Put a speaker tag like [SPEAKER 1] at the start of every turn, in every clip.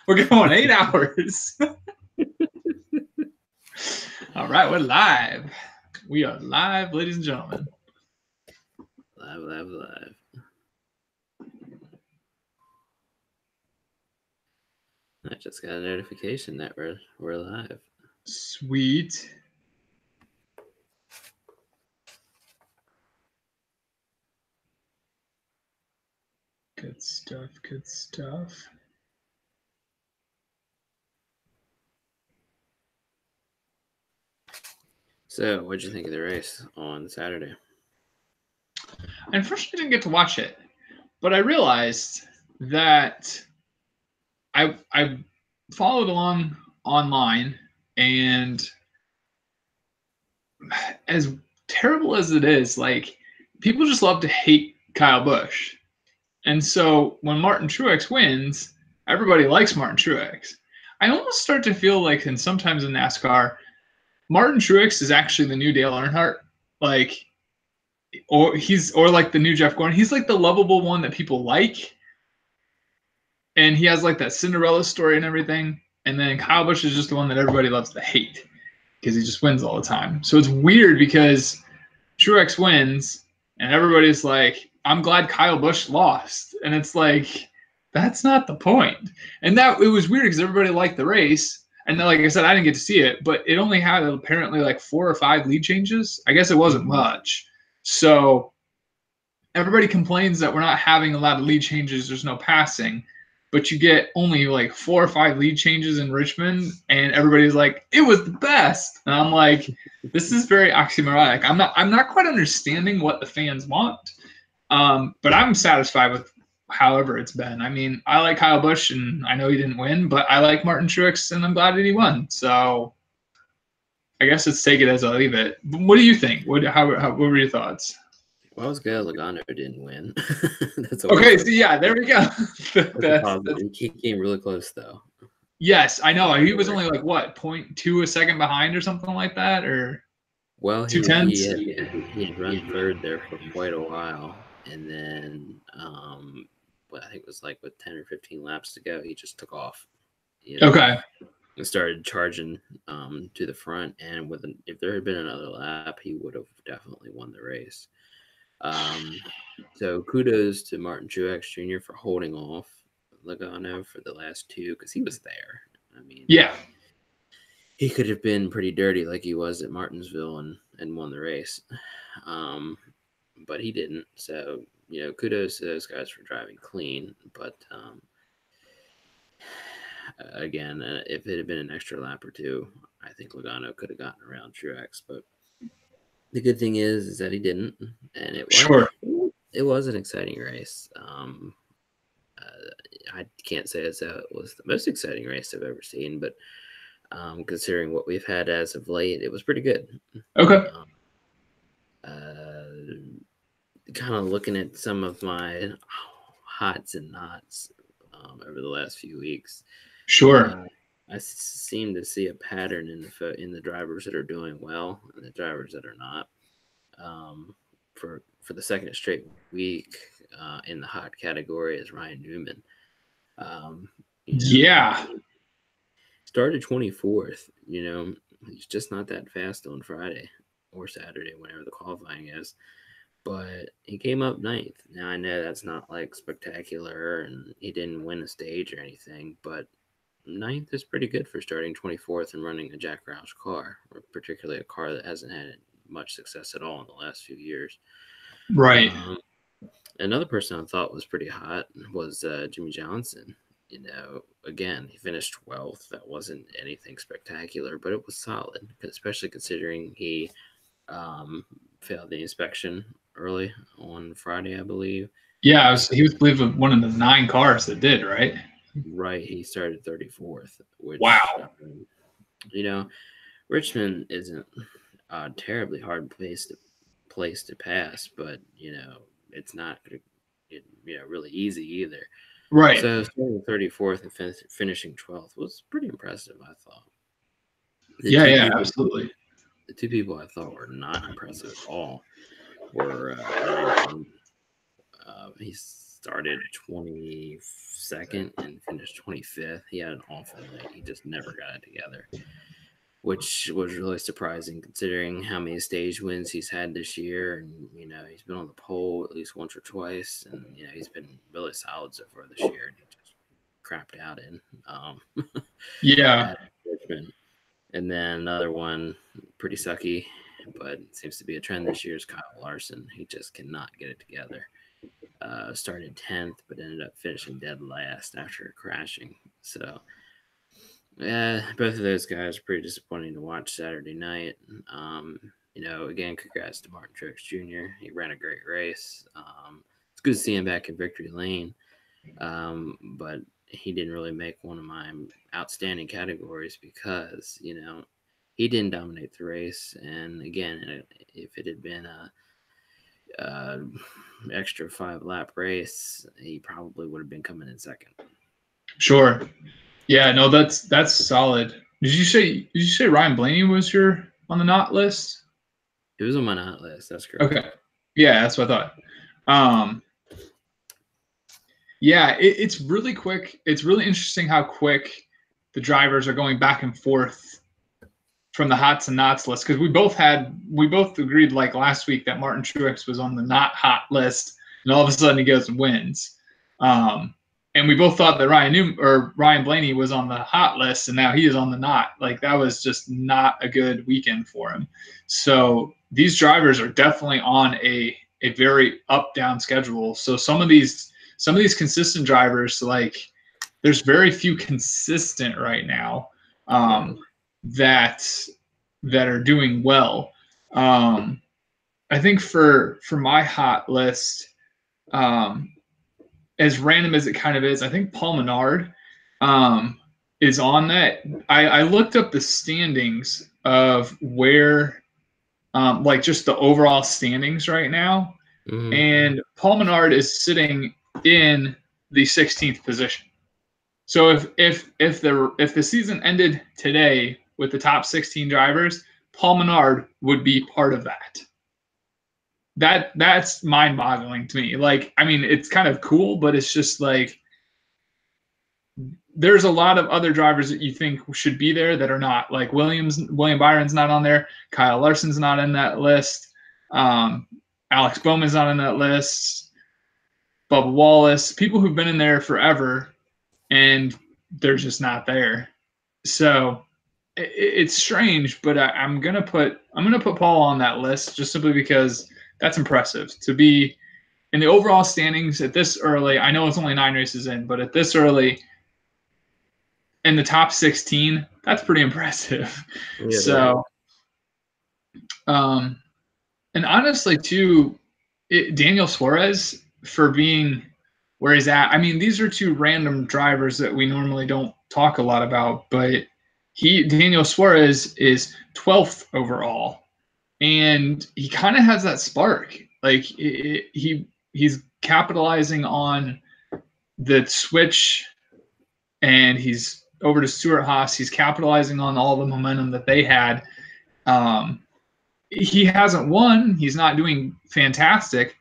[SPEAKER 1] We're going 8 hours. All right, we're live. We are live, ladies and gentlemen.
[SPEAKER 2] Live. I just got a notification that we're live.
[SPEAKER 1] Sweet. Good stuff, good stuff.
[SPEAKER 2] So, what'd you think of the race on Saturday?
[SPEAKER 1] I unfortunately didn't get to watch it, but I realized that I followed along online, and as terrible as it is, like, people just love to hate Kyle Busch. And so when Martin Truex wins, everybody likes Martin Truex. I almost start to feel like, and sometimes in NASCAR, Martin Truex is actually the new Dale Earnhardt, like, or like the new Jeff Gordon. He's like the lovable one that people like, and he has like that Cinderella story and everything. And then Kyle Busch is just the one that everybody loves to hate because he just wins all the time. So it's weird because Truex wins, and everybody's like, I'm glad Kyle Busch lost. And it's like, that's not the point. And that it was weird because everybody liked the race. And then, like I said, I didn't get to see it, but it only had apparently like 4 or 5 lead changes. I guess it wasn't much. So everybody complains that we're not having a lot of lead changes. There's no passing. But you get only like 4 or 5 lead changes in Richmond, and everybody's like, it was the best. And I'm like, this is very oxymoronic. I'm not quite understanding what the fans want, but I'm satisfied with however it's been. I mean, I like Kyle Busch, and I know he didn't win, but I like Martin Truex, and I'm glad that he won. So I guess let's take it as I leave it. What do you think? What were your thoughts?
[SPEAKER 2] Well, I was glad Logano didn't win.
[SPEAKER 1] That's okay. So yeah, there we go.
[SPEAKER 2] He came really close though.
[SPEAKER 1] Yes, I know. He was only like what 0.2 a second behind or something like that, or
[SPEAKER 2] well,
[SPEAKER 1] 2/10.
[SPEAKER 2] He had run third there for quite a while, and then I think it was like with 10 or 15 laps to go, he just took off. You know,
[SPEAKER 1] okay.
[SPEAKER 2] And started charging to the front, and if there had been another lap, he would have definitely won the race. So kudos to Martin Truex Jr. for holding off Logano for the last 2 because he was there. I mean,
[SPEAKER 1] yeah,
[SPEAKER 2] he could have been pretty dirty like he was at Martinsville and won the race, but he didn't. So kudos to those guys for driving clean. But again, if it had been an extra lap or 2, I think Logano could have gotten around Truex. But the good thing is that he didn't, and it was an exciting race. I can't say as it was the most exciting race I've ever seen, but considering what we've had as of late, it was pretty good.
[SPEAKER 1] Okay.
[SPEAKER 2] Kind of looking at some of my hots and nots over the last few weeks.
[SPEAKER 1] Sure.
[SPEAKER 2] I seem to see a pattern in the drivers that are doing well and the drivers that are not. For the second straight week in the hot category is Ryan Newman. Started 24th. He's just not that fast on Friday or Saturday, whenever the qualifying is. But he came up 9th. Now, I know that's not like spectacular, and he didn't win a stage or anything, but 9th is pretty good for starting 24th and running a Jack Roush car, or particularly a car that hasn't had much success at all in the last few years.
[SPEAKER 1] Right.
[SPEAKER 2] Another person I thought was pretty hot was Jimmy Johnson. Again, he finished 12th. That wasn't anything spectacular, but it was solid, especially considering he failed the inspection early on Friday, I believe.
[SPEAKER 1] Yeah, he was, I believe, one of the 9 cars that did, right?
[SPEAKER 2] Right. He started 34th. Which,
[SPEAKER 1] wow.
[SPEAKER 2] Richmond isn't a terribly hard place to pass, but it's not really easy either.
[SPEAKER 1] Right.
[SPEAKER 2] So starting 34th and finishing 12th was pretty impressive, I thought.
[SPEAKER 1] Absolutely.
[SPEAKER 2] The 2 people I thought were not impressive at all were he started 22nd and finished 25th. He had an awful night. He just never got it together, which was really surprising considering how many stage wins he's had this year. And, he's been on the pole at least once or twice. And, he's been really solid so far this year. And he just crapped out in
[SPEAKER 1] at
[SPEAKER 2] Richmond. And then another one, pretty sucky, but seems to be a trend this year, is Kyle Larson. He just cannot get it together. Started 10th, but ended up finishing dead last after crashing. So, both of those guys are pretty disappointing to watch Saturday night. Again, congrats to Martin Truex Jr. He ran a great race. It's good to see him back in victory lane, but he didn't really make one of my outstanding categories because, he didn't dominate the race. And again, if it had been a extra 5-lap race, he probably would have been coming in second.
[SPEAKER 1] Sure. Yeah, no, that's solid. Did you say Ryan Blaney was on the not list?
[SPEAKER 2] It was on my not list. That's correct.
[SPEAKER 1] Okay. Yeah, that's what I thought. Yeah, it's really quick. It's really interesting how quick the drivers are going back and forth from the hots and nots list, because we both agreed like last week that Martin Truex was on the not hot list, and all of a sudden he goes and wins. And we both thought that Ryan Blaney was on the hot list, and now he is on the not. Like, that was just not a good weekend for him. So these drivers are definitely on a very up-down schedule. So some of these consistent drivers, like, there's very few consistent right now that are doing well. I think for my hot list, as random as it kind of is, I think Paul Menard is on that. I looked up the standings of where, like, just the overall standings right now, and Paul Menard is sitting in the 16th position. So if the season ended today with the top 16 drivers, Paul Menard would be part of that. That's mind-boggling to me. Like, I mean, it's kind of cool, but it's just like there's a lot of other drivers that you think should be there that are not. Like William Byron's not on there. Kyle Larson's not in that list. Alex Bowman's not in that list. Bubba Wallace, people who've been in there forever, and they're just not there. So it's strange, but I'm gonna put Paul on that list just simply because that's impressive to be in the overall standings at this early. I know it's only 9 races in, but at this early in the top 16, that's pretty impressive. Yeah, so, and honestly too, Daniel Suarez, for being where he's at. I mean, these are two random drivers that we normally don't talk a lot about, but Daniel Suarez is 12th overall, and he kind of has that spark. Like, he's capitalizing on the switch, and he's over to Stuart Haas. He's capitalizing on all the momentum that they had. He hasn't won. He's not doing fantastic,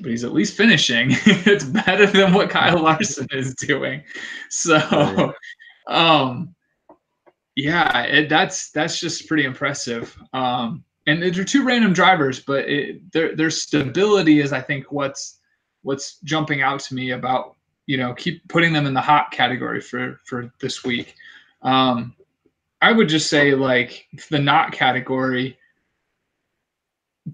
[SPEAKER 1] but he's at least finishing. It's better than what Kyle Larson is doing. So, yeah, that's just pretty impressive. And they're two random drivers, but their stability is, I think, what's jumping out to me about, keep putting them in the hot category for this week. I would just say, like, the not category,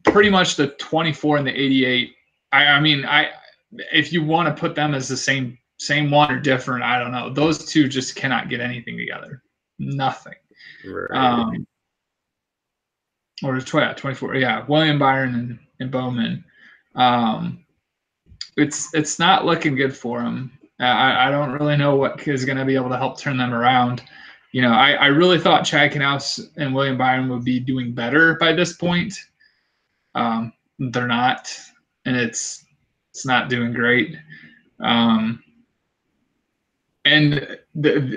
[SPEAKER 1] pretty much the 24 and the 88. I mean, if you want to put them as the same one or different, I don't know. Those two just cannot get anything together. Nothing. Right. Or 24. Yeah, William Byron and Bowman. It's not looking good for them. I don't really know what is going to be able to help turn them around. I really thought Chad Knaus and William Byron would be doing better by this point. They're not, and it's not doing great. And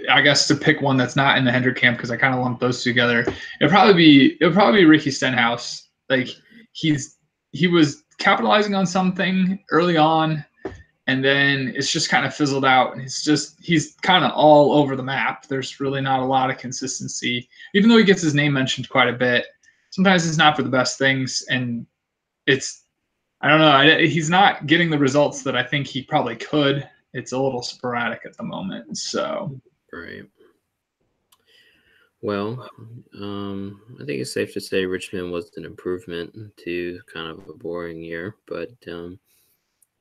[SPEAKER 1] I guess to pick one that's not in the Hendrick camp, because I kind of lumped those together, it'll probably be Ricky Stenhouse. Like, he was capitalizing on something early on, and then it's just kind of fizzled out, and he's kind of all over the map. There's really not a lot of consistency, even though he gets his name mentioned quite a bit. Sometimes it's not for the best things, and I don't know. He's not getting the results that I think he probably could. It's a little sporadic at the moment. So
[SPEAKER 2] Right. Well, I think it's safe to say Richmond was an improvement to kind of a boring year, but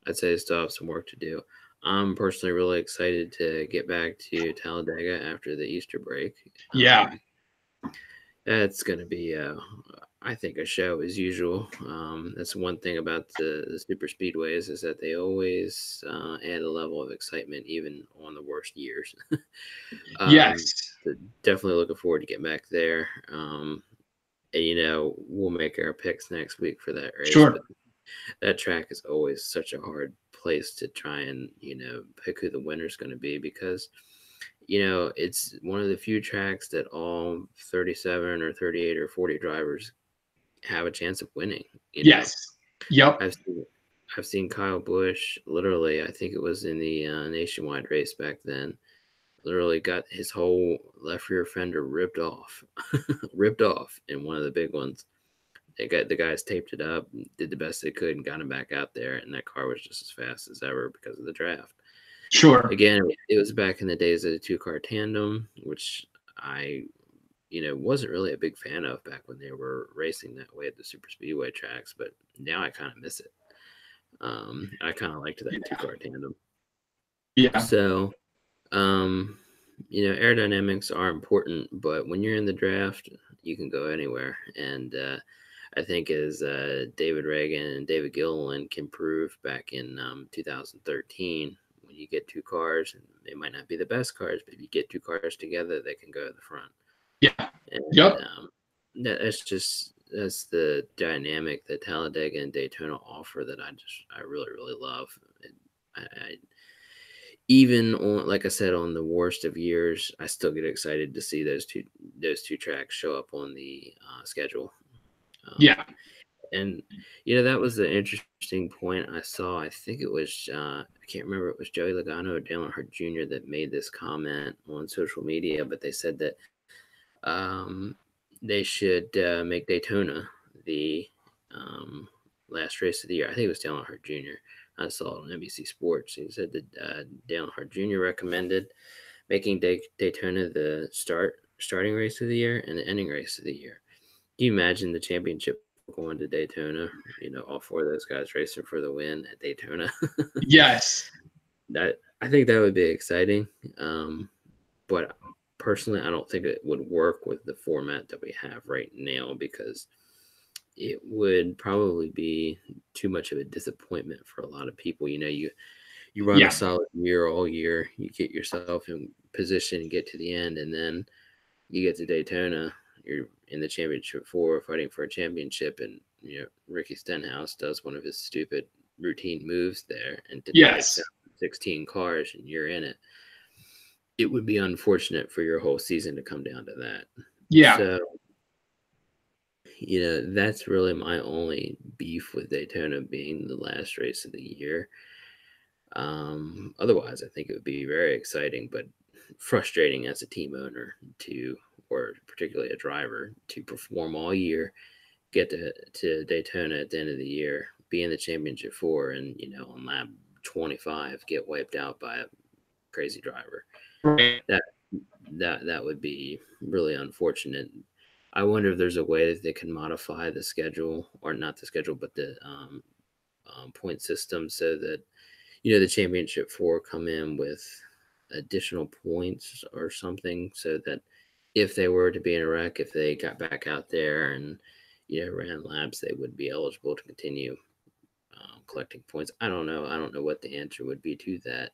[SPEAKER 2] I'd say they still have some work to do. I'm personally really excited to get back to Talladega after the Easter break.
[SPEAKER 1] yeah,
[SPEAKER 2] That's going to be, I think, a show as usual. That's one thing about the super speedways is that they always add a level of excitement, even on the worst years.
[SPEAKER 1] yes,
[SPEAKER 2] So definitely looking forward to getting back there. And we'll make our picks next week for that race.
[SPEAKER 1] sure,
[SPEAKER 2] But that track is always such a hard place to try and pick who the winner's going to be, because it's one of the few tracks that all 37 or 38 or 40 drivers have a chance of winning.
[SPEAKER 1] yes, yep,
[SPEAKER 2] I've seen Kyle Busch literally, I think it was in the nationwide race back then, literally got his whole left rear fender ripped off ripped off in one of the big ones. The guys taped it up, did the best they could, and got him back out there, and that car was just as fast as ever because of the draft.
[SPEAKER 1] sure,
[SPEAKER 2] Again, it was back in the days of the 2-car tandem, which I wasn't really a big fan of back when they were racing that way at the super speedway tracks, but now I kind of miss it. I kind of liked that 2-car tandem.
[SPEAKER 1] yeah,
[SPEAKER 2] So, aerodynamics are important, but when you're in the draft, you can go anywhere. And I think as David Reagan and David Gilliland can prove back in 2013, when you get 2 cars, and they might not be the best cars, but if you get 2 cars together, they can go at the front.
[SPEAKER 1] yeah,
[SPEAKER 2] And
[SPEAKER 1] yep,
[SPEAKER 2] that's the dynamic that Talladega and Daytona offer that I really, really love. I even on, like I said, on the worst of years, I still get excited to see those two tracks show up on the schedule.
[SPEAKER 1] yeah,
[SPEAKER 2] And that was the interesting point I saw. I think it was I can't remember, it was Joey Logano or Dale Earnhardt Jr. that made this comment on social media, but they said that they should make Daytona the last race of the year. I think it was Dale Earnhardt Jr. I saw it on NBC Sports. He said that Dale Earnhardt Jr. recommended making Daytona the starting race of the year and the ending race of the year. Can you imagine the championship going to Daytona? All 4 of those guys racing for the win at Daytona.
[SPEAKER 1] yes,
[SPEAKER 2] I think that would be exciting. But personally, I don't think it would work with the format that we have right now, because it would probably be too much of a disappointment for a lot of people. You run a solid year all year, you get yourself in position and get to the end, and then you get to Daytona, you're in the championship 4 fighting for a championship, and Ricky Stenhouse does one of his stupid routine moves there and
[SPEAKER 1] yes,
[SPEAKER 2] 16 cars and you're in it. It would be unfortunate for your whole season to come down to that.
[SPEAKER 1] yeah,
[SPEAKER 2] So that's really my only beef with Daytona being the last race of the year. Otherwise, I think it would be very exciting, but frustrating as a team owner or particularly a driver, to perform all year, get to Daytona at the end of the year, be in the championship 4, and on lap 25 get wiped out by a crazy driver.
[SPEAKER 1] right.
[SPEAKER 2] That would be really unfortunate. I wonder if there's a way that they can modify the schedule, or not the schedule, but the point system, so that the championship 4 come in with additional points or something, so that if they were to be in a wreck, if they got back out there and ran laps, they would be eligible to continue collecting points. I don't know what the answer would be to that.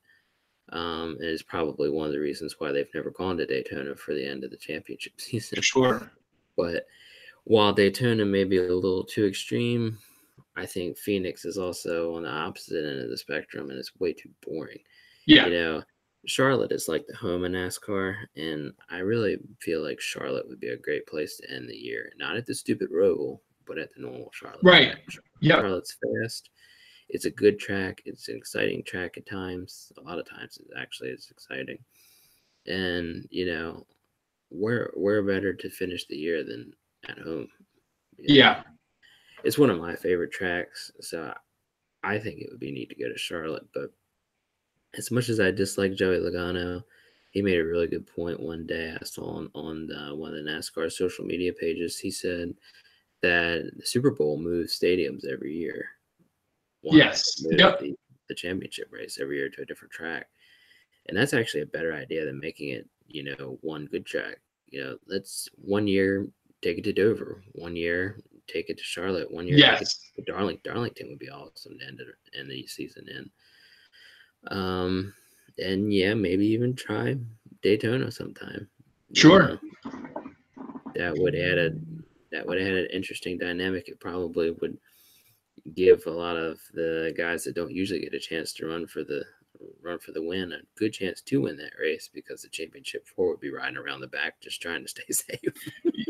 [SPEAKER 2] And it's probably one of the reasons why they've never gone to Daytona for the end of the championship season.
[SPEAKER 1] Sure.
[SPEAKER 2] But while Daytona may be a little too extreme, I think Phoenix is also on the opposite end of the spectrum, and it's way too boring.
[SPEAKER 1] Yeah.
[SPEAKER 2] Charlotte is like the home of NASCAR, and I really feel like Charlotte would be a great place to end the year. Not at the stupid Roval, but at the normal Charlotte.
[SPEAKER 1] Right.
[SPEAKER 2] Track.
[SPEAKER 1] Yep.
[SPEAKER 2] Charlotte's fast. It's a good track. It's an exciting track at times. A lot of times, it actually is exciting. And where better to finish the year than at home?
[SPEAKER 1] Yeah.
[SPEAKER 2] It's one of my favorite tracks, so I think it would be neat to go to Charlotte. But as much as I dislike Joey Logano, he made a really good point one day. I saw on one of the NASCAR social media pages. He said that the Super Bowl moves stadiums every year.
[SPEAKER 1] Yes. Yep.
[SPEAKER 2] The championship race every year to a different track. And that's actually a better idea than making it, one good track. Let's 1 year take it to Dover, 1 year take it to Charlotte, 1 year take it to Darlington would be awesome to end the season in. And yeah, maybe even try Daytona sometime.
[SPEAKER 1] Sure.
[SPEAKER 2] That would add an interesting dynamic. It probably would give a lot of the guys that don't usually get a chance to run for the win a good chance to win that race, because the championship 4 would be riding around the back just trying to stay safe.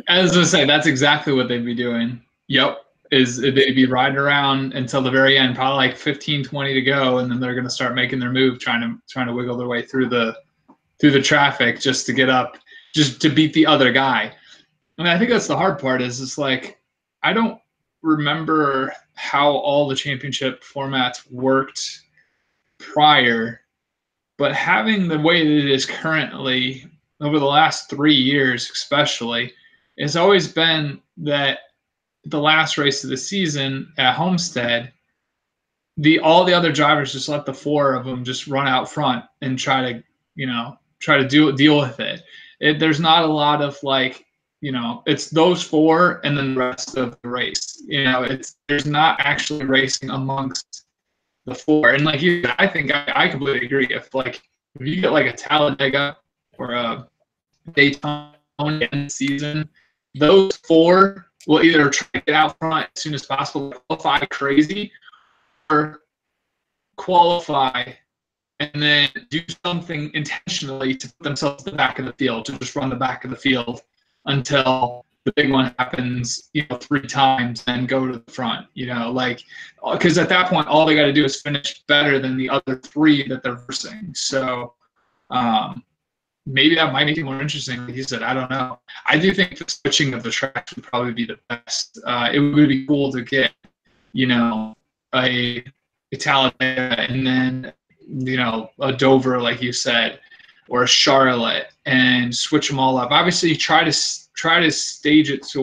[SPEAKER 1] As I say, that's exactly what they'd be doing. Yep. Is they'd be riding around until the very end, probably like 15, 20 to go, and then they're going to start making their move, trying to wiggle their way through the traffic just to get up, just to beat the other guy. And I think that's the hard part. Is it's like, I don't remember how all the championship formats worked prior, but having the way that it is currently over the last 3 years, especially, it's always been that the last race of the season at Homestead, all the other drivers just let the 4 of them just run out front and try to deal with it. There's not a lot of like, it's those 4 and then the rest of the race. There's not actually racing amongst the 4. And like I think I completely agree. If you get like a Talladega or a Daytona in the season, those 4 will either try to get out front as soon as possible, qualify crazy, or qualify and then do something intentionally to put themselves at the back of the field, to just run the back of the field until the big one happens, 3 times, and go to the front, because at that point, all they got to do is finish better than the other 3 that they're versing. So maybe that might make it more interesting. Like you said, I don't know. I do think the switching of the tracks would probably be the best. It would be cool to get, a Talladega and then, a Dover, like you said, or a Charlotte, and switch them all up. Obviously, try to stage it to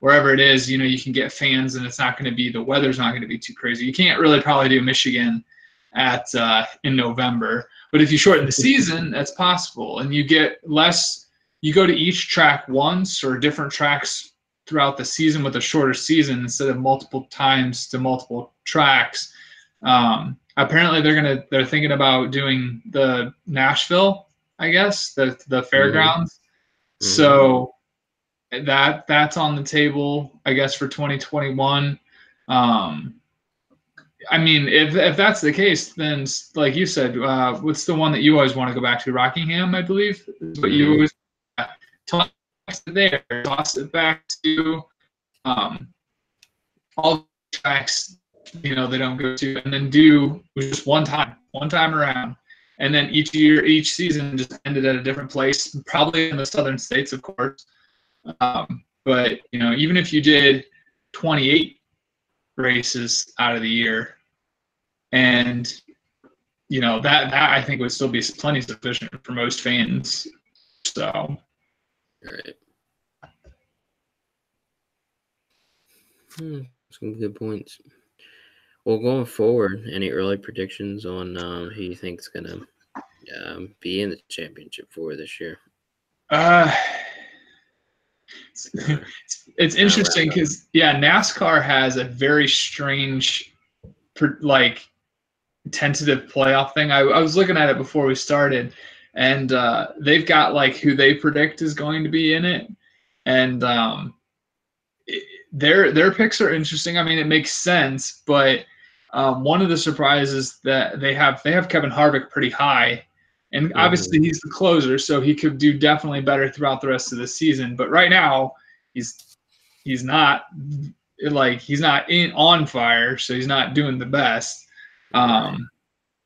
[SPEAKER 1] wherever it is, you can get fans, and it's not going to be, the weather's not going to be too crazy. You can't really probably do Michigan in November, but if you shorten the season, that's possible, and you get less. You go to each track once, or different tracks throughout the season with a shorter season instead of multiple times to multiple tracks. Apparently they're thinking about doing the Nashville, I guess, the fairgrounds. Mm-hmm. So that's on the table, I guess, for 2021. I mean, if that's the case, then like you said, what's the one that you always want to go back to? Rockingham, I believe, is what you always toss it there, toss it back to all the tracks they don't go to, and then do just one time around, and then each season just ended at a different place, probably in the southern states, of course. But even if you did 28 races out of the year, and that I think would still be plenty sufficient for most fans. So,
[SPEAKER 2] right. Some good points. Well, going forward, any early predictions on who you think is going to be in the championship for this year?
[SPEAKER 1] It's interesting because, NASCAR has a very strange, tentative playoff thing. I was looking at it before we started, and they've got who they predict is going to be in it, and their picks are interesting. I mean, it makes sense, but one of the surprises that they have Kevin Harvick pretty high, and obviously he's the closer, so he could do definitely better throughout the rest of the season. But right now, he's not like he's not on fire, so he's not doing the best.
[SPEAKER 2] Right.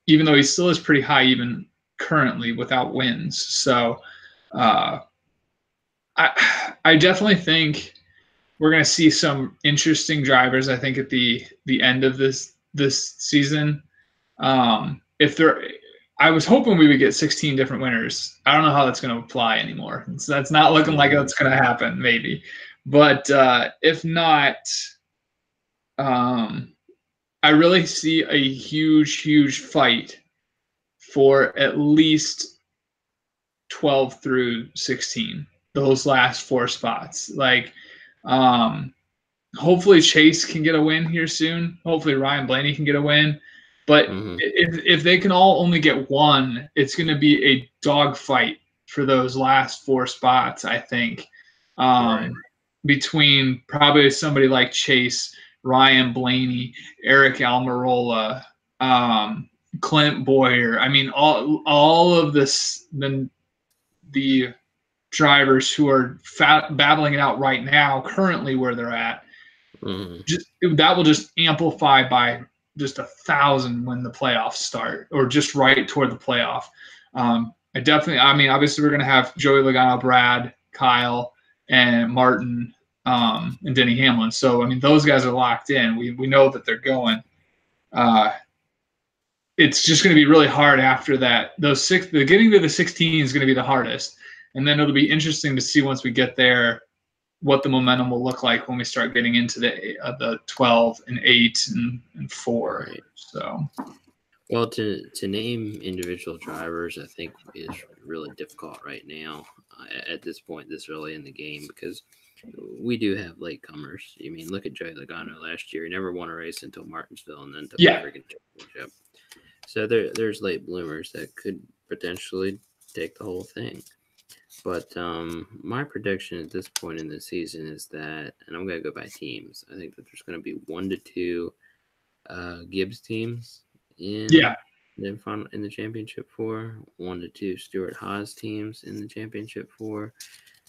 [SPEAKER 1] Even though he still is pretty high even currently without wins. So I definitely think we're going to see some interesting drivers. I think at the end of this season, if there, I was hoping we would get 16 different winners. I don't know how that's going to apply anymore. So that's not looking like that's going to happen. Maybe, but if not, I really see a huge fight for at least 12 through 16, those last 4 spots. Like, hopefully Chase can get a win here soon. Hopefully Ryan Blaney can get a win. But if they can all only get one, it's going to be a dogfight for those last 4 spots, I think.
[SPEAKER 2] Right.
[SPEAKER 1] Between probably somebody like Chase, Ryan Blaney, Eric Almirola, Clint Boyer. I mean, all of this, the drivers who are battling it out right now, currently where they're at, that will just amplify by just 1,000 when the playoffs start, or just right toward the playoff. I mean, obviously we're going to have Joey Logano, Brad, Kyle, and Martin, and Denny Hamlin. So, I mean, those guys are locked in. We know that they're going. It's just going to be really hard after that. The getting to the 16 is going to be the hardest. And then it'll be interesting to see once we get there what the momentum will look like when we start getting into the 12 and 8 and 4.
[SPEAKER 2] Right.
[SPEAKER 1] So,
[SPEAKER 2] well, to name individual drivers, I think is really difficult right now at this point, this early in the game, because we do have latecomers. I mean, look at Joey Logano last year. He never won a race until Martinsville and then took the freaking championship. So there's late bloomers that could potentially take the whole thing. But my prediction at this point in the season is that, and I'm going to go by teams, I think that there's going to be 1 to 2 Gibbs teams in the championship 4, 1 to 2 Stewart-Haas teams in the championship 4,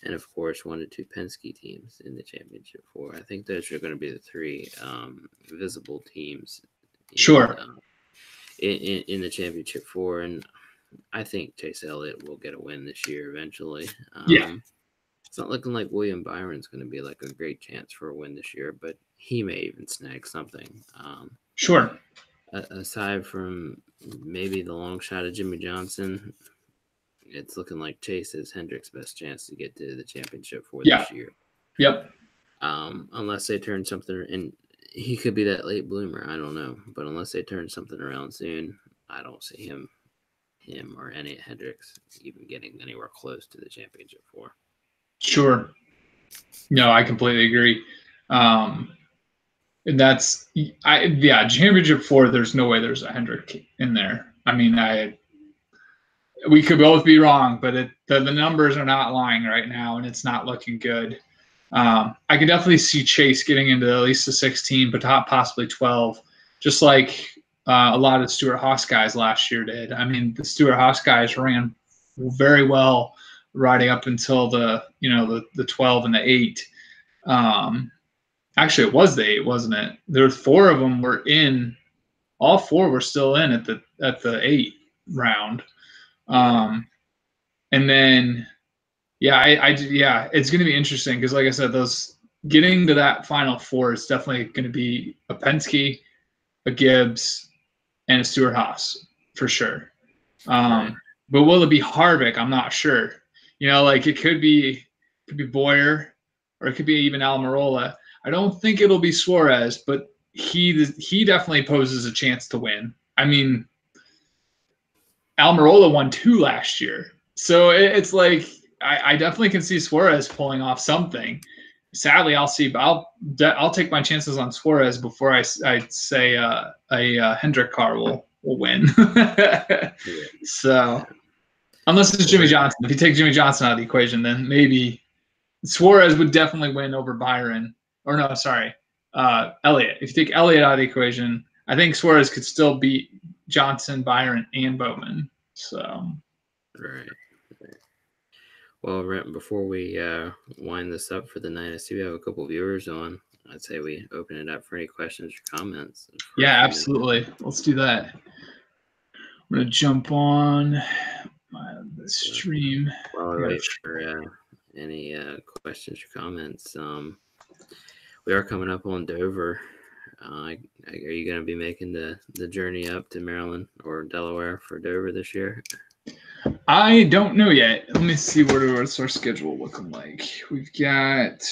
[SPEAKER 2] and of course 1 to 2 Penske teams in the championship 4. I think those are going to be the 3 visible teams. In the championship 4, and I think Chase Elliott will get a win this year eventually. It's not looking like William Byron's going to be like a great chance for a win this year, but he may even snag something. Aside from maybe the long shot of Jimmy Johnson, it's looking like Chase is Hendrick's best chance to get to the championship for this year. Unless they turn something, and he could be that late bloomer, I don't know. But unless they turn something around soon, I don't see him or any Hendricks even getting anywhere close to the championship 4.
[SPEAKER 1] Sure. No, I completely agree. And that's championship 4. There's no way there's a Hendrick in there. I mean, we could both be wrong, but the numbers are not lying right now, and it's not looking good. I can definitely see Chase getting into at least the 16, but possibly 12, just like a lot of the Stewart-Haas guys last year did. I mean, the Stewart-Haas guys ran very well riding up until the 12 and the 8. Actually, it was the 8, wasn't it? There were 4 of them were in. All 4 were still in at the 8 round. And then, it's going to be interesting because, like I said, those getting to that final 4 is definitely going to be a Penske, a Gibbs, and a Stewart-Haas for sure. But will it be Harvick? I'm not sure. It could be Boyer, or it could be even Almirola. I don't think it'll be Suarez, but he definitely poses a chance to win. I mean, Almirola won 2 last year, so it's like I definitely can see Suarez pulling off something. Sadly, I'll take my chances on Suarez before I say a Hendrick car will win. So unless it's Jimmy Johnson, if you take Jimmy Johnson out of the equation, then maybe Suarez would definitely win over Byron. Or no, sorry, Elliott. If you take Elliott out of the equation, I think Suarez could still beat Johnson, Byron, and Bowman. So
[SPEAKER 2] right. Well, before we wind this up for the night, I see we have a couple viewers on. I'd say we open it up for any questions or comments.
[SPEAKER 1] Yeah, absolutely. Let's do that. I'm gonna jump on the stream.
[SPEAKER 2] While we wait for any questions or comments, we are coming up on Dover. Are you going to be making the journey up to Maryland or Delaware for Dover this year?
[SPEAKER 1] I don't know yet. Let me see what's our schedule looking like. We've got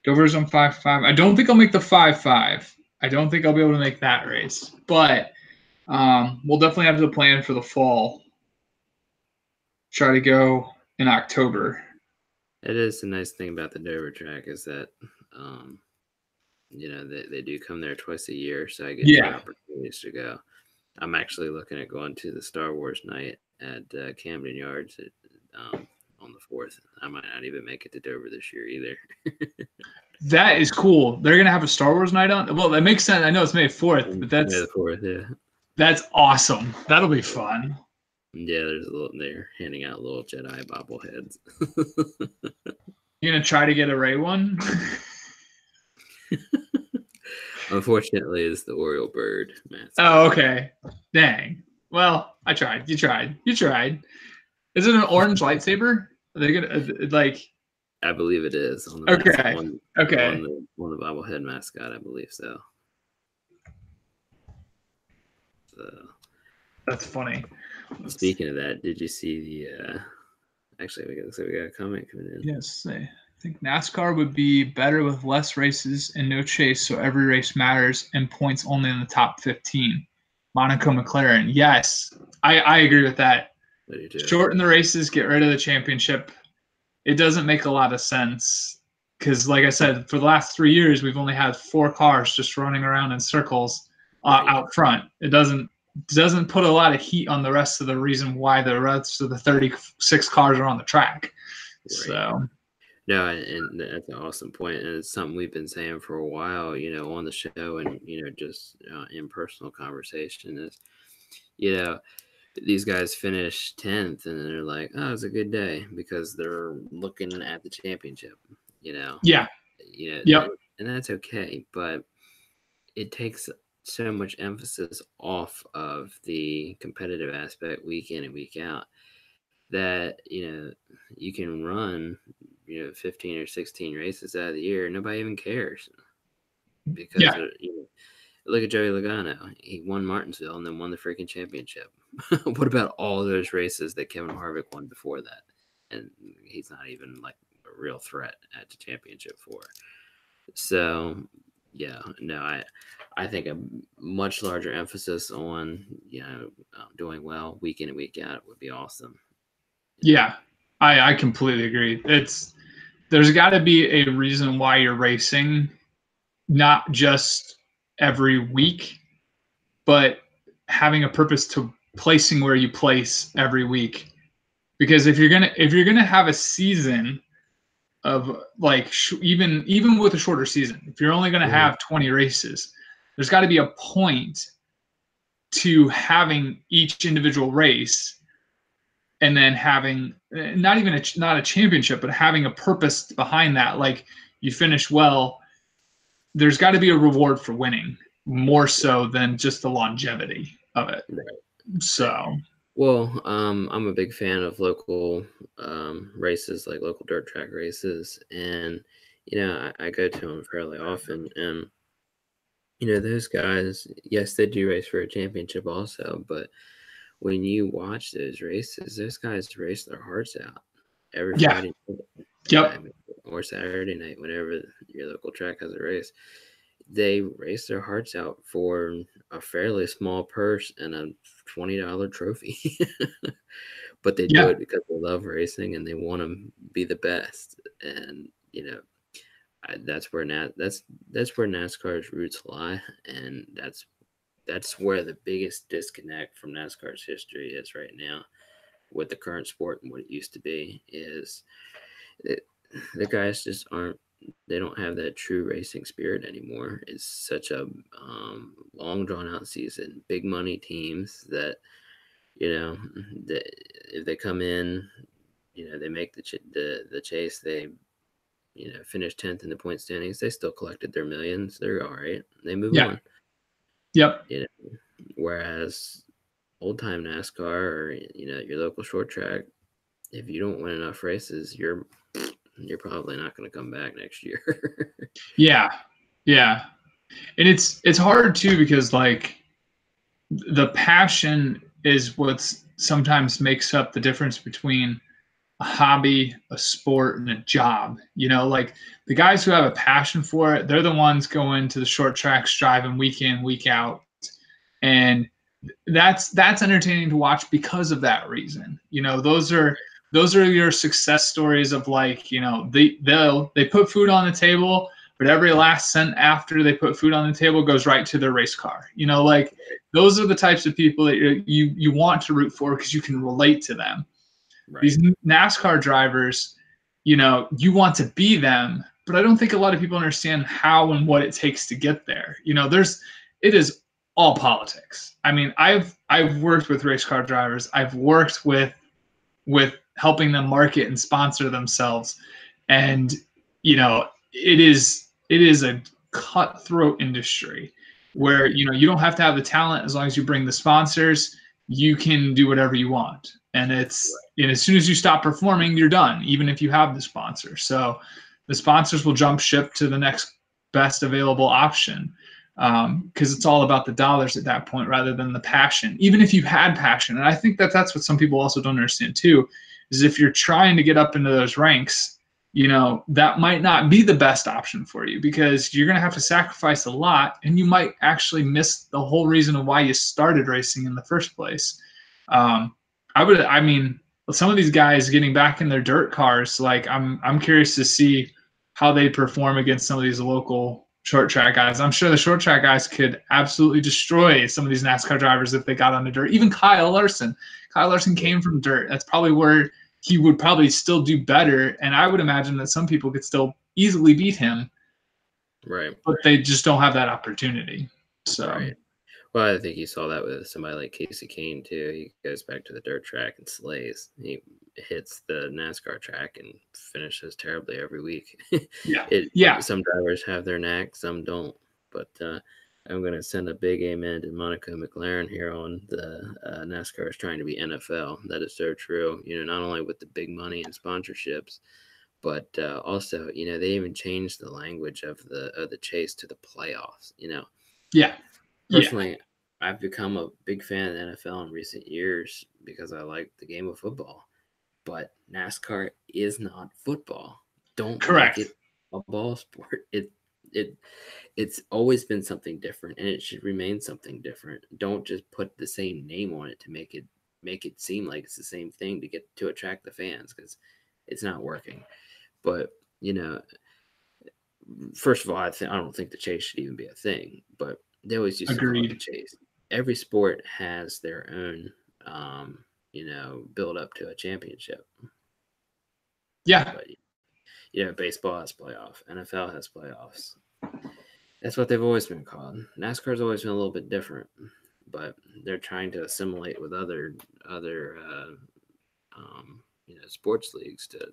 [SPEAKER 1] Dover's on 5-5. I don't think I'll make the 5-5. I don't think I'll be able to make that race, but we'll definitely have to plan for the fall. Try to go in October.
[SPEAKER 2] It is the nice thing about the Dover track is that, they do come there twice a year, so I get two opportunities to go. I'm actually looking at going to the Star Wars night at Camden Yards on the 4th. I might not even make it to Dover this year either.
[SPEAKER 1] That is cool. They're going to have a Star Wars night on? Well, that makes sense. I know it's May 4th, but that's
[SPEAKER 2] May 4th, yeah.
[SPEAKER 1] That's awesome. That'll be fun.
[SPEAKER 2] Yeah, they're handing out little Jedi bobbleheads.
[SPEAKER 1] You gonna try to get a Rey one?
[SPEAKER 2] Unfortunately, it's the Oriole bird.
[SPEAKER 1] Oh, okay. Dang. Well, I tried. You tried. Is it an orange lightsaber? Are they gonna like?
[SPEAKER 2] I believe it is. On the
[SPEAKER 1] okay.
[SPEAKER 2] On the bobblehead mascot, I believe so.
[SPEAKER 1] That's funny.
[SPEAKER 2] Speaking of that, did you see the? Actually, we got a comment coming in.
[SPEAKER 1] Yes, I think NASCAR would be better with less races and no chase, so every race matters and points only in the top 15. Monaco McLaren. Yes, I agree with that. Shorten the races, get rid of the championship. It doesn't make a lot of sense because, like I said, for the last 3 years, we've only had 4 cars just running around in circles out front. It doesn't put a lot of heat on the rest of the reason why the rest of the 36 cars are on the track. Right. So.
[SPEAKER 2] No, and that's an awesome point, and it's something we've been saying for a while, on the show and, just in personal conversation is, these guys finish 10th and they're like, oh, it's a good day because they're looking at the championship,
[SPEAKER 1] Yeah.
[SPEAKER 2] Yep. And that's okay, but it takes so much emphasis off of the competitive aspect week in and week out that, you can run, 15 or 16 races out of the year. Nobody even cares because, look at Joey Logano. He won Martinsville and then won the freaking championship. What about all those races that Kevin Harvick won before that? And he's not even like a real threat at the championship for. So, yeah, no, I think a much larger emphasis on, doing well week in and week out would be awesome.
[SPEAKER 1] Yeah, I completely agree. There's got to be a reason why you're racing, not just every week, but having a purpose to placing where you place every week. Because if you're gonna have a season of like even with a shorter season, if you're only gonna have 20 races, there's got to be a point to having each individual race. And then having not a championship, but having a purpose behind that. Like you finish well, there's got to be a reward for winning more so than just the longevity of it. Right. So.
[SPEAKER 2] Well, I'm a big fan of local races, like local dirt track races. And, I go to them fairly often. And, those guys, yes, they do race for a championship also, but when you watch those races, those guys race their hearts out every Friday night, or Saturday night, whenever your local track has a race. They race their hearts out for a fairly small purse and a $20 trophy. But they do it because they love racing and they want to be the best. And, that's where NASCAR's roots lie. And that's where the biggest disconnect from NASCAR's history is right now with the current sport and what it used to be is the guys just they don't have that true racing spirit anymore. It's such a long drawn out season, big money teams that, if they come in, they make the chase, they, finished 10th in the point standings. They still collected their millions. They're all right. They move
[SPEAKER 1] Yeah.
[SPEAKER 2] on.
[SPEAKER 1] Yep.
[SPEAKER 2] Whereas old time NASCAR or your local short track, if you don't win enough races, you're probably not going to come back next year.
[SPEAKER 1] Yeah. And it's hard too, because like the passion is what sometimes makes up the difference between a hobby, a sport, and a job. Like the guys who have a passion for it, they're the ones going to the short tracks, driving week in, week out. And that's entertaining to watch because of that reason. Those are your success stories of like, they put food on the table, but every last cent after they put food on the table goes right to their race car. Like those are the types of people that you want to root for because you can relate to them.
[SPEAKER 2] Right.
[SPEAKER 1] These NASCAR drivers, you want to be them, but I don't think a lot of people understand how and what it takes to get there. It is all politics. I mean, I've worked with race car drivers. I've worked with helping them market and sponsor themselves, and it is a cutthroat industry where you don't have to have the talent. As long as you bring the sponsors, you can do whatever you want. And it's as soon as you stop performing, you're done, even if you have the sponsor. So the sponsors will jump ship to the next best available option, because it's all about the dollars at that point rather than the passion. Even if you had passion, and I think that's what some people also don't understand too, is if you're trying to get up into those ranks, that might not be the best option for you, because you're going to have to sacrifice a lot, and you might actually miss the whole reason of why you started racing in the first place. I mean, some of these guys getting back in their dirt cars, like I'm curious to see how they perform against some of these local short track guys. I'm sure the short track guys could absolutely destroy some of these NASCAR drivers if they got on the dirt. Even Kyle Larson. Kyle Larson came from dirt. That's probably where he would probably still do better. And I would imagine that some people could still easily beat him.
[SPEAKER 2] Right.
[SPEAKER 1] But they just don't have that opportunity. So.
[SPEAKER 2] Right. Well, I think you saw that with somebody like Casey Kane too. He goes back to the dirt track and slays. He hits the NASCAR track and finishes terribly every week.
[SPEAKER 1] Yeah.
[SPEAKER 2] Some drivers have their knack, some don't. But I'm going to send a big amen to Monica McLaren here on the NASCAR is trying to be NFL. That is so true. Not only with the big money and sponsorships, but also, they even changed the language of the chase to the playoffs.
[SPEAKER 1] Yeah.
[SPEAKER 2] Personally, I've become a big fan of the NFL in recent years because I like the game of football. But NASCAR is not football. Don't
[SPEAKER 1] Correct.
[SPEAKER 2] make it a ball sport. It's always been something different, and it should remain something different. Don't just put the same name on it to make it seem like it's the same thing to attract the fans, because it's not working. But first of all, I don't think the chase should even be a thing. But they always used to call it the chase. Every sport has their own, build up to a championship.
[SPEAKER 1] Yeah.
[SPEAKER 2] But, baseball has playoffs. NFL has playoffs. That's what they've always been called. NASCAR's always been a little bit different, but they're trying to assimilate with other sports leagues to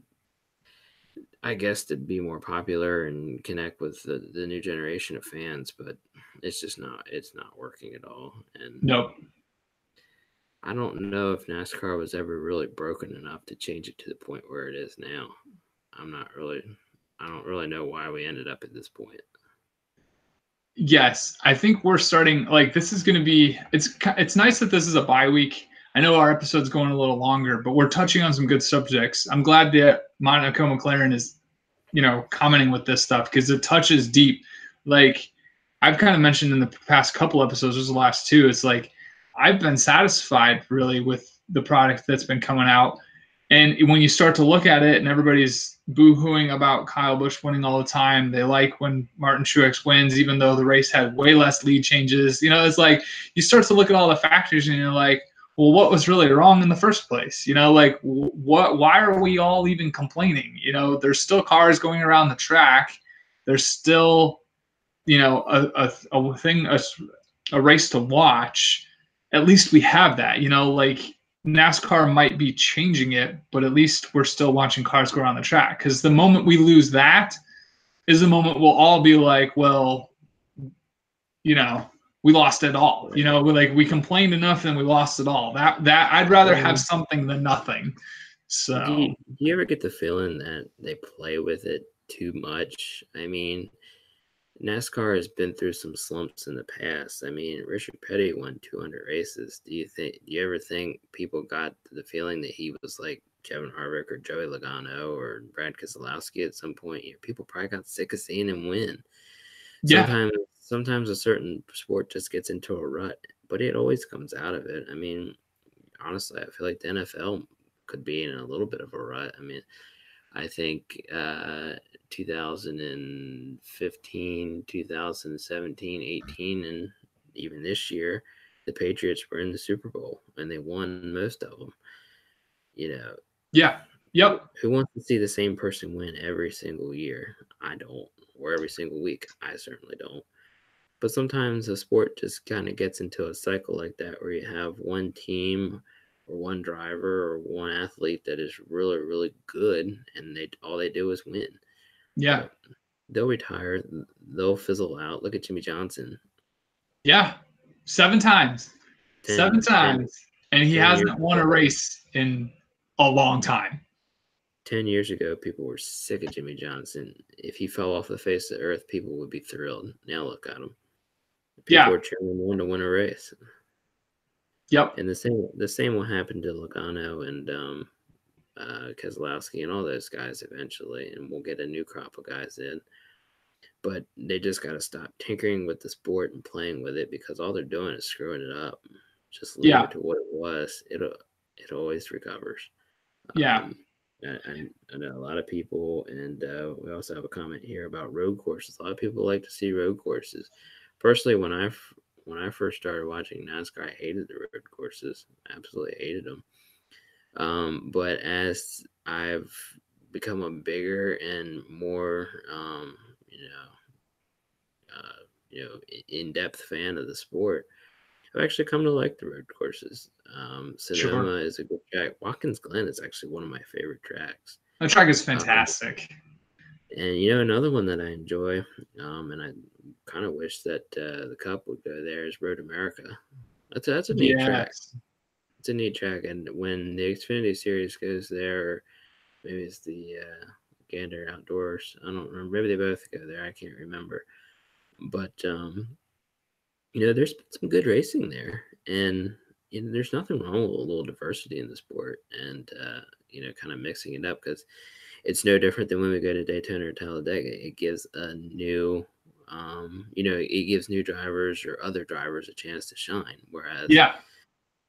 [SPEAKER 2] be more popular and connect with the new generation of fans. But it's not working at all. And
[SPEAKER 1] nope.
[SPEAKER 2] I don't know if NASCAR was ever really broken enough to change it to the point where it is now. I don't really know why we ended up at this point.
[SPEAKER 1] Yes, I think we're starting, like, this is going to be, it's nice that this is a bye week. I know our episode's going a little longer, but we're touching on some good subjects. I'm glad that Monica McLaren is, commenting with this stuff, because it touches deep. Like, I've kind of mentioned in the past couple episodes, there's the last two, it's like, I've been satisfied really with the product that's been coming out. And when you start to look at it and everybody's boo-hooing about Kyle Busch winning all the time, they like when Martin Truex wins, even though the race had way less lead changes. It's like you start to look at all the factors and you're like, well, what was really wrong in the first place? Why are we all even complaining? There's still cars going around the track. There's still, a race to watch. At least we have that, NASCAR might be changing it, but at least we're still watching cars go around the track. Because the moment we lose that is the moment we'll all be like, well, we lost it all. We complained enough and we lost it all. That I'd rather have something than nothing. So
[SPEAKER 2] do you ever get the feeling that they play with it too much? I mean, NASCAR has been through some slumps in the past. I mean, Richard Petty won 200 races. Do you ever think people got the feeling that he was like Kevin Harvick or Joey Logano or Brad Keselowski at some point? People probably got sick of seeing him win.
[SPEAKER 1] yeah,
[SPEAKER 2] Sometimes a certain sport just gets into a rut, but it always comes out of it. I mean, honestly, I feel like the NFL could be in a little bit of a rut. I mean, I think 2015, 2017, 18, and even this year, the Patriots were in the Super Bowl and they won most of them.
[SPEAKER 1] Yeah. Yep.
[SPEAKER 2] Who wants to see the same person win every single year? I don't. Or every single week. I certainly don't. But sometimes a sport just kind of gets into a cycle like that where you have one team or one driver or one athlete that is really, really good and all they do is win.
[SPEAKER 1] Yeah.
[SPEAKER 2] But they'll retire. They'll fizzle out. Look at Jimmy Johnson.
[SPEAKER 1] Yeah. 7 times. 7 times. And he hasn't won a race in a long time.
[SPEAKER 2] 10 years ago, people were sick of Jimmy Johnson. If he fell off the face of the earth, people would be thrilled. Now look at him. People are cheering him on to win a race.
[SPEAKER 1] Yep.
[SPEAKER 2] And the same will happen to Logano and Keselowski and all those guys eventually, and we'll get a new crop of guys in. But they just got to stop tinkering with the sport and playing with it, because all they're doing is screwing it up. Just leave it to what it was. It always recovers.
[SPEAKER 1] Yeah.
[SPEAKER 2] I know a lot of people, and we also have a comment here about road courses. A lot of people like to see road courses. Personally, when I first started watching NASCAR, I hated the road courses. Absolutely hated them. But as I've become a bigger and more, in-depth fan of the sport, I've actually come to like the road courses. Sonoma is a good track. Watkins Glen is actually one of my favorite tracks.
[SPEAKER 1] That track is fantastic.
[SPEAKER 2] And another one that I enjoy, and I kind of wish that the Cup would go there, is Road America. That's a neat track. It's a neat track, and when the Xfinity Series goes there, or maybe it's the Gander Outdoors, I don't remember. Maybe they both go there. I can't remember. But there's been some good racing there, and there's nothing wrong with a little diversity in the sport, and kind of mixing it up, because it's no different than when we go to Daytona or Talladega. It gives a new, it gives new drivers or other drivers a chance to shine. Whereas,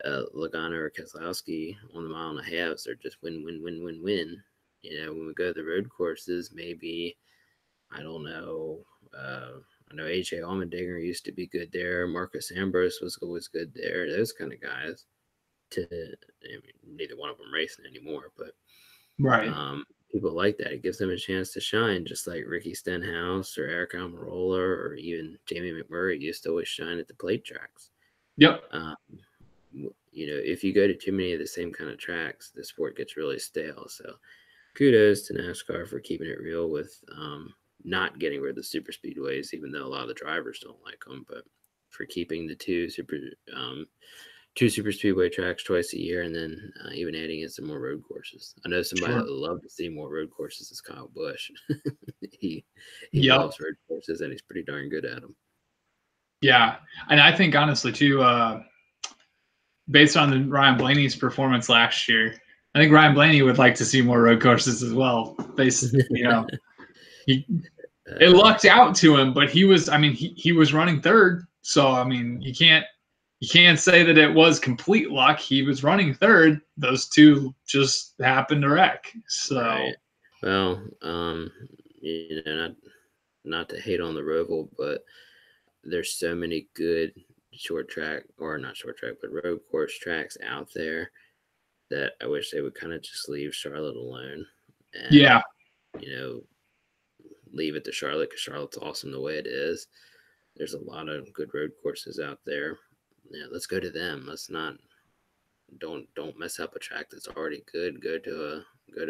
[SPEAKER 2] Logano or Keselowski on the mile and a half, they're just win, win, win, win, win. When we go to the road courses, maybe, I don't know. I know AJ Allmendinger used to be good there. Marcus Ambrose was always good there. Those kind of guys. Neither one of them racing anymore, but people like that. It gives them a chance to shine, just like Ricky Stenhouse or Eric Almirola or even Jamie McMurray used to always shine at the plate tracks.
[SPEAKER 1] Yep.
[SPEAKER 2] If you go to too many of the same kind of tracks, the sport gets really stale. So kudos to NASCAR for keeping it real with not getting rid of the super speedways, even though a lot of the drivers don't like them, but for keeping the two super speedway tracks twice a year, and then even adding in some more road courses. I know somebody that would love to see more road courses is Kyle Busch. he loves road courses, and he's pretty darn good at them.
[SPEAKER 1] Yeah, and I think honestly too, based on Ryan Blaney's performance last year, I think Ryan Blaney would like to see more road courses as well. It lucked out to him, but he was running third, so you can't say that it was complete luck. He was running third. Those two just happened to wreck. So,
[SPEAKER 2] right. Well, not to hate on the Roval, but there's so many good road course tracks out there that I wish they would kind of just leave Charlotte alone. And, leave it to Charlotte, because Charlotte's awesome the way it is. There's a lot of good road courses out there. Let's go to them. Let's not don't mess up a track that's already good. Go to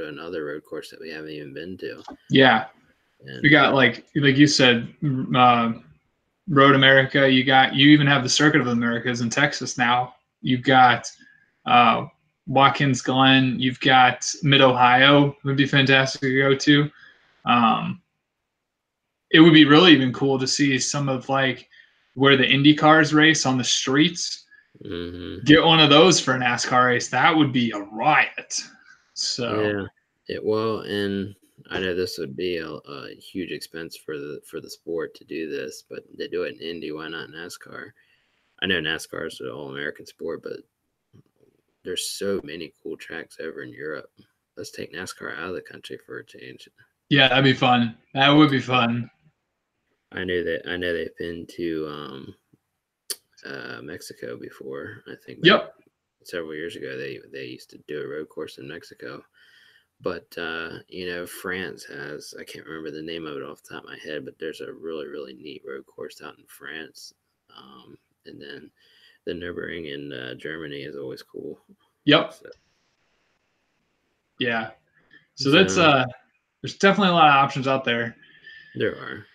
[SPEAKER 2] another road course that we haven't even been to.
[SPEAKER 1] Yeah.
[SPEAKER 2] And
[SPEAKER 1] We got like you said, Road America. You even have the Circuit of the Americas in Texas now. You've got Watkins Glen. You've got Mid Ohio. Would be fantastic to go to. It would be really even cool to see some of like where the Indy cars race on the streets.
[SPEAKER 2] mm-hmm.
[SPEAKER 1] Get one of those for a NASCAR race. That would be a riot. So
[SPEAKER 2] yeah, and I know this would be a huge expense for the sport to do this, but they do it in Indy. Why not NASCAR? I know NASCAR is an all-American sport, but there's so many cool tracks over in Europe. Let's take NASCAR out of the country for a change.
[SPEAKER 1] Yeah, that'd be fun. That would be fun.
[SPEAKER 2] I know they've been to Mexico before. I think several years ago they used to do a road course in Mexico. But France has, I can't remember the name of it off the top of my head, but there's a really, really neat road course out in France. And then the Nürburgring in Germany is always cool.
[SPEAKER 1] Yep. Yeah. So that's there's definitely a lot of options out there.
[SPEAKER 2] There are.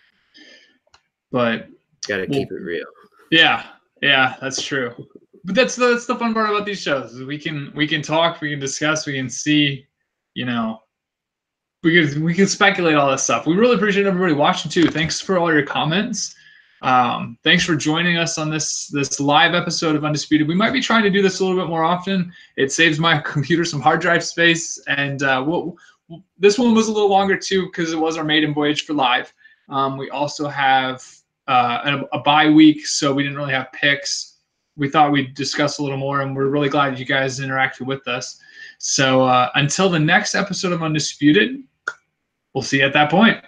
[SPEAKER 1] But
[SPEAKER 2] gotta keep it real.
[SPEAKER 1] Yeah, that's true. But that's the fun part about these shows is we can talk, we can discuss, we can see, we can speculate all this stuff. We really appreciate everybody watching too. Thanks for all your comments. Thanks for joining us on this live episode of Undisputed. We might be trying to do this a little bit more often. It saves my computer some hard drive space, and this one was a little longer too because it was our maiden voyage for live. We also have a bye week, so we didn't really have picks. We thought we'd discuss a little more, and we're really glad you guys interacted with us. So until the next episode of Undisputed, we'll see you at that point.